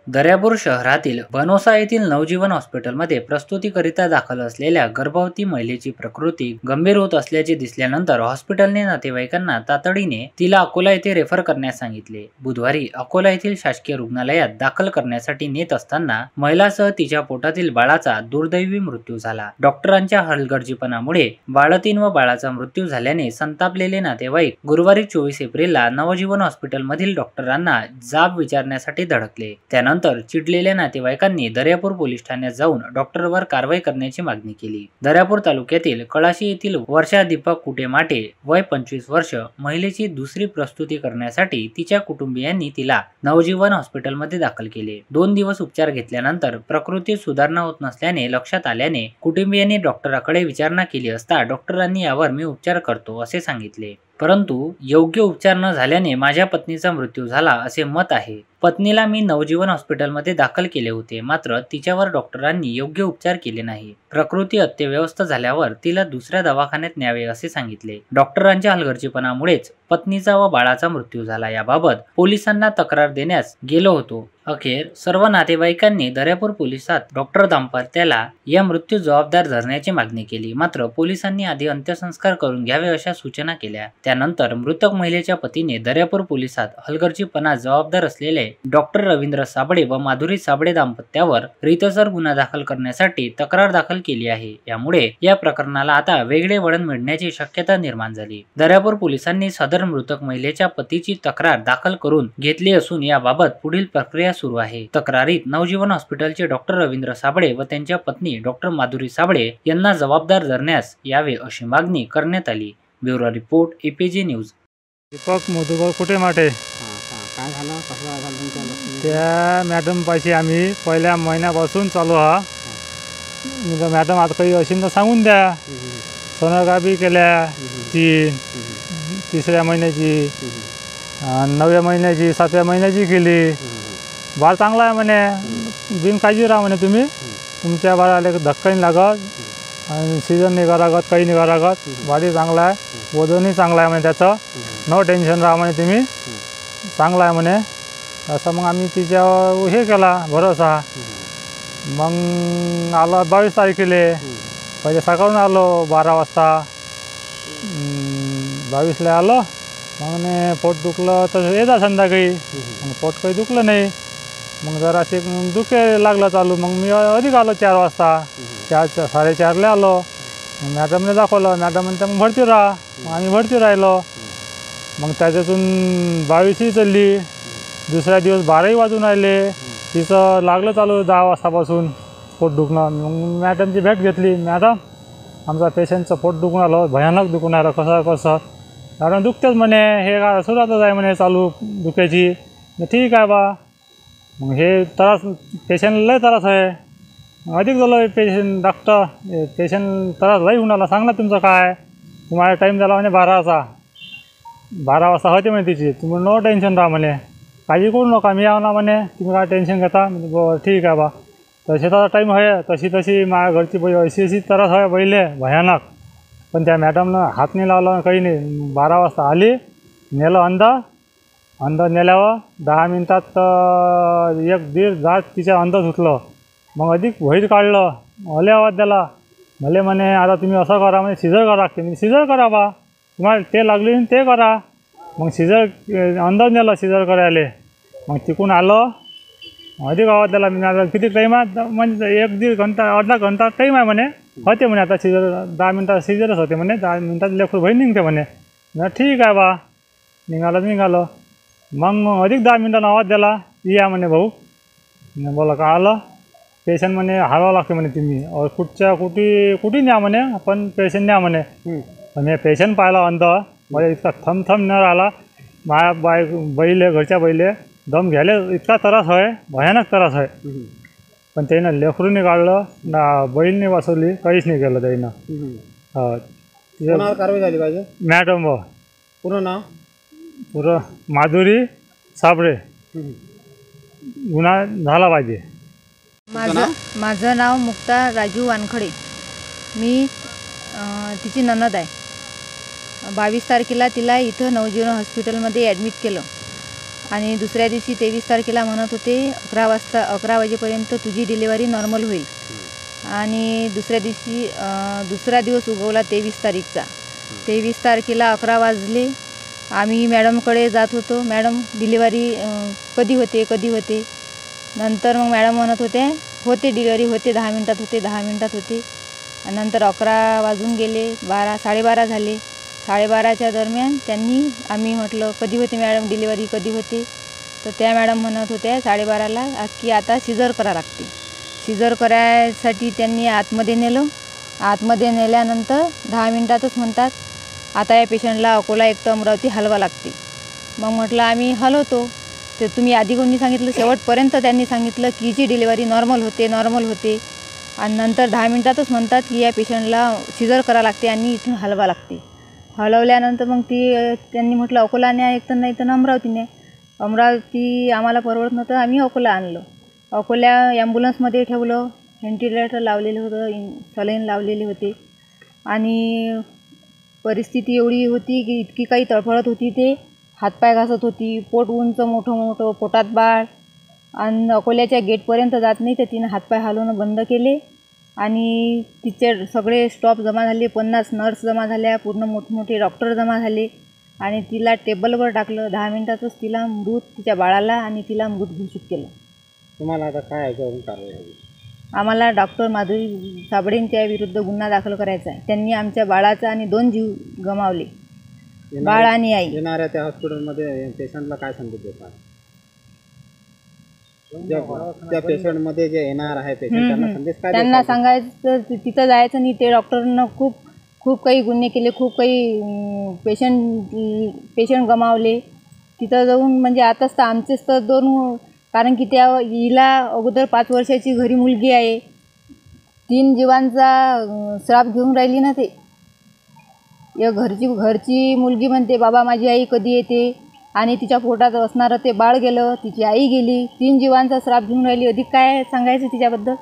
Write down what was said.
दर्यापूर शहरातील बनोसा येथील नवजीवन हॉस्पिटलमध्ये प्रसूतीकरिता दाखल असलेल्या गर्भवती महिलेची प्रकृती गंभीर होत असल्याचे दिसल्यानंतर हॉस्पिटलने नातेवाईकांना तातडीने तिला अकोला येथे रेफर करण्यास सांगितले। बुधवारी अकोला येथील शासकीय रुग्णालयात दाखल करण्यासाठी नेत असताना महिलासह तिच्या पोटातील बाळाचा दुर्दैवी मृत्यू झाला। डॉक्टरांच्या हलगर्जीपणामुळे बाळंतीण व बाळाचा मृत्यू झाल्याने संतापलेले नातेवाईक गुरुवारी 24 एप्रिलला नवजीवन हॉस्पिटलमधील डॉक्टरांना जाब विचारण्यासाठी धडकले। त्यानंतर चिडलेल्या नातेवाईकांनी दर्यापूर पोलीस ठाण्यात जाऊन डॉक्टरवर कारवाई करण्याची मागणी केली। दर्यापूर तालुक्यातील कळाशी येथील वर्षा दीपक कुटेमाटे वय 25 वर्ष महिलेची दुसरी प्रसूती करण्यासाठी तिच्या कुटुंबियांनी तिला नवजीवन हॉस्पिटलमध्ये दाखल केले। 2 दिवस उपचार घेतल्यानंतर प्रकृतीत सुधारणा होत नसल्याने लक्षात आल्याने कुटुंबियांनी डॉक्टरांकडे विचारणा केली असता डॉक्टरांनी यावर मी उपचार करतो असे सांगितले, परंतु योग्य उपचार न झाल्याने माझ्या पत्नीचा मृत्यू झाला असे मत आहे। पत्नीला मी नवजीवन हॉस्पिटलमध्ये दाखल केले होते, मात्र तिच्यावर डॉक्टरांनी योग्य उपचार केले नाही। प्रकृती अत्यवस्थ झाल्यावर तिला दुसऱ्या दवाखान्यात न्यावे असे सांगितले। डॉक्टरांच्या हलगर्जीपणामुळेच पत्नीचा व बाळाचा मृत्यू झाला। याबाबत पोलिसांना तक्रार देण्यास गेलो होतो। अखेर सर्व नातेवाईकांनी दर्यापूर पोलिसात डॉक्टर दाम्पत्याला या मृत्यू जबाबदार धरण्याची मागणी केली, मात्र पोलिसांनी आधी अंत्यसंस्कार करून घ्यावे अशा सूचना केल्या। त्यानंतर मृतक महिलेच्या पतीने दर्यापूर पोलिसात हलगर्जीपणा जबाबदार असलेले डॉक्टर रवींद्र साबळे व माधुरी साबळे दाम्पत्यावर रीतसर गुन्हा दाखल करण्यासाठी तक्रार दाखल केली आहे। यामुळे या प्रकरणाला आता वेगळे वळण मिळण्याची शक्यता निर्माण झाली। दर्यापूर पोलिसांनी सदर मृतक महिलेच्या पतीची तक्रार दाखल करून घेतली असून याबाबत पुढील प्रक्रिया सुरू आहे। तक्रारीत नवजीवन हॉस्पिटलचे डॉक्टर रवींद्र साबळे व त्यांच्या पत्नी डॉक्टर माधुरी साबळे यांना जबाबदार धरण्यास यावे अशी मागणी करण्यात आली। Bureau report APJ news. Deepak Madhukar Kutemate काय झालं, कसं झालं तुमच्या लक्षात? त्या मॅडम पाशी आम्ही पहिल्या महिन्यापासून चालू हा। मॅडम आता काही असेल तर सांगून द्या। सोनोग्राफी केल्या 3, तिसऱ्या महिन्याची, 9व्या महिन्याची, 7व्या महिन्याची केली। बाळ चांगला आहे म्हणे, बिनकाळजी राहा म्हणे तुम्ही, तुमच्या बाळाला धक्का नाही लागत आणि सीजन नाही करागत, काही नाही करागत, बाळही चांगला आहे, वजनही चांगला आहे म्हणे त्याचं, नो टेन्शन राहा म्हणे तुम्ही, चांगला आहे म्हणे। असं मग आम्ही तिच्यावर हे केला भरोसा। मग आलो 22 तारखेला, पहिले सकाळून आलो 12 वाजता, 22ला आलो। मग पोट दुखलं तर येतात संध्याकाळी, मग पोट काही दुखलं नाही, मग जरासे दुखे लागलं चालू, मग मी अधिक आलो 4 वाजता, 4:30ला आलो। मग मॅडमने दाखवलं, मॅडम म्हणते मग भरती राहा, मग आम्ही भरती राहिलो। मग त्याच्यातून 22ही चालली, दुसऱ्या दिवस 12ही वाजून राहिले, तिचं लागलं चालू 10 वाजतापासून पोट दुखणं। मग मॅडमची भेट घेतली, मॅडम आमचा पेशंटचं पोट दुखून आलं, भयानक दुखून आलं, कसं मॅडम दुखतेच म्हणे, हे का सुरुवातच आहे म्हणे चालू दुखायची। ठीक आहे बा, मग हे त्रास पेशंटला लय त्रास आहे, अधिक झालं पेशंट, डॉक्टर पेशंट त्रास लई होऊन आला, सांगा तुमचं काय, तुम्हाला टाईम झाला म्हणे 12 वाजता होते म्हणे तिची, तुम्ही नो टेन्शन राहा म्हणे, काळजी करू नका, मी ना म्हणे, तुम्ही काय टेन्शन घेता, बरं ठीक आहे बा। तर शेताचा टाईम आहे, तशी माझ्या घरची अशी त्रास आहे बैले भयानक, पण त्या मॅडमनं हात नाही लावला, काही नाही। 12 वाजता आली, नेलं अंदर नेल्यावर 10 मिनिटात 1-1.5 जात तिच्या अंदर धुतलं, मग अधिक बाहेर काढलं, भले आवाज दिला, भले म्हणे आता तुम्ही असं करा म्हणे, सिजर करा लागते, मी सिजर करा बा, तुम्हाला ते लागले ते करा। मग सिजर अंदर नेलं सिजर करायला, मग तिकून आलं, अधिक आवाज दिला, मी किती टाईम आहे, म्हणजे 1-1.5 घंटा, अर्धा घंटा टाईम आहे म्हणे, होते म्हणे आता सिजर, 10 मिनिटात सिजरच होते म्हणे, 10 मिनिटात लेकरू बहीण निघते म्हणे। ठीक आहे बा, निघालो। मग अधिक 10 मिनिटांना आवाज दिला, या म्हणे भाऊ, बोला का आलं, पेशंट म्हणे हलवावं लागते म्हणे तुम्ही, कुठे न्या म्हणे, पण पेशंट न्या म्हणे। पण हे पेशंट पाहिला अंदर, मला इतका थम न राहिला, माझ्या घरच्या बैले दम घ्यायला इतका त्रास आहे, भयानक त्रास आहे, पण त्यानं लेकरूने काढलं ना, बैलने वाचवली, काहीच नाही केलं त्यानं। कारवाई झाली पाहिजे मॅडम, पूर्ण नाव पुरं माधुरी साबळे, गुन्हा झाला पाहिजे। माझं नाव मुक्ता राजू वानखडे, मी तिची नणद आहे। 22 तारखेला तिला इथं नवजीवन हॉस्पिटलमध्ये ॲडमिट केलं आणि दुसऱ्या दिवशी 23 तारखेला म्हणत होते 11 वाजेपर्यंत तुझी डिलिव्हरी नॉर्मल होईल. आणि दुसऱ्या दिवशी दुसरा दिवस उगवला 23 तारीखचा. 23 तारखेला 11 वाजले. आम्ही मॅडमकडे जात होतो. मॅडम डिलिव्हरी कधी होते. नंतर मग मॅडम म्हणत होते डिलिव्हरी होते 10 मिनटात होते. आणि नंतर 11 वाजून गेले. 12:30 झाले. 12:30च्या दरम्यान आम्ही म्हटलं कधी होते मॅडम डिलिव्हरी कधी होते. तर त्या मॅडम म्हणत होत्या 12:30ला की आता सिझर करा लागते. सिझर करायसाठी त्यांनी आतमध्ये नेलं. आतमध्ये नेल्यानंतर 10 मिनटातच म्हणतात आता या पेशंटला अकोला एक तर अमरावती हलवा लागते. मग म्हटलं आम्ही हलवतो. ते तुम्ही आधी कोणी सांगितलं शेवटपर्यंत त्यांनी सांगितलं की हिची डिलिव्हरी नॉर्मल होते. आणि नंतर 10 मिनटातच म्हणतात की या पेशंटला सिझर करा लागते आणि इथून हलवा लागते. हलवल्यानंतर मग त्यांनी म्हटलं अकोला न्या एक तर नाही तर अमरावती न्या. अमरावती आम्हाला परवडत नव्हतं. आम्ही अकोला आणलं. अकोला ॲम्ब्युलन्समध्ये ठेवलं. व्हेंटिलेटर लावलेलं होतं. सलाईन लावलेले होते. आणि परिस्थिती एवढी होती की इतकी काही तळफळत होती. ते हातपाय घासत होती. पोट उंच मोठं पोटात बाळ. आणि अकोल्याच्या गेटपर्यंत जात नाही तर तिनं हातपाय हलवणं बंद केले. आणि तिचे सगळे स्टॉप जमा झाले. 50 नर्स जमा झाल्या. पूर्ण मोठमोठे डॉक्टर जमा झाले. आणि तिला टेबलवर टाकलं. 10 मिनटातच तिला तिच्या बाळाला आणि तिला मृत घोषित केलं. तुम्हाला आता काय याच्यावरून कारवाई हवी? आम्हाला डॉक्टर माधुरी साबळेंच्या विरुद्ध गुन्हा दाखल करायचा आहे. त्यांनी आमच्या बाळाचा आणि 2 जीव गमावले, बाळ आणि आई. येणाऱ्या त्या हॉस्पिटलमध्ये पेशंटला काय संदेश देतात? त्या पेशंटमध्ये जे येणार आहे पेशंट त्यांना संदेश काय त्यांना देतात? सांगायचं तिथं जायचं नाही. ते डॉक्टरनं खूप काही गुन्हे केले. खूप काही पेशंट गमावले. तिथं जाऊन म्हणजे आताच तर आमचेच तर 2 कारण की हिला अगोदर 5 वर्षाची घरी मुलगी आहे. 3 जीवांचा श्राप घेऊन राहिली ना ते. एक घरची मुलगी म्हणते बाबा माझी आई कधी येते. आणि तिच्या पोटात असणारं ते बाळ गेलं. तिची आई गेली. 3 जीवांचा श्राप घेऊन राहिली. अधिक काय सांगायचं तिच्याबद्दल.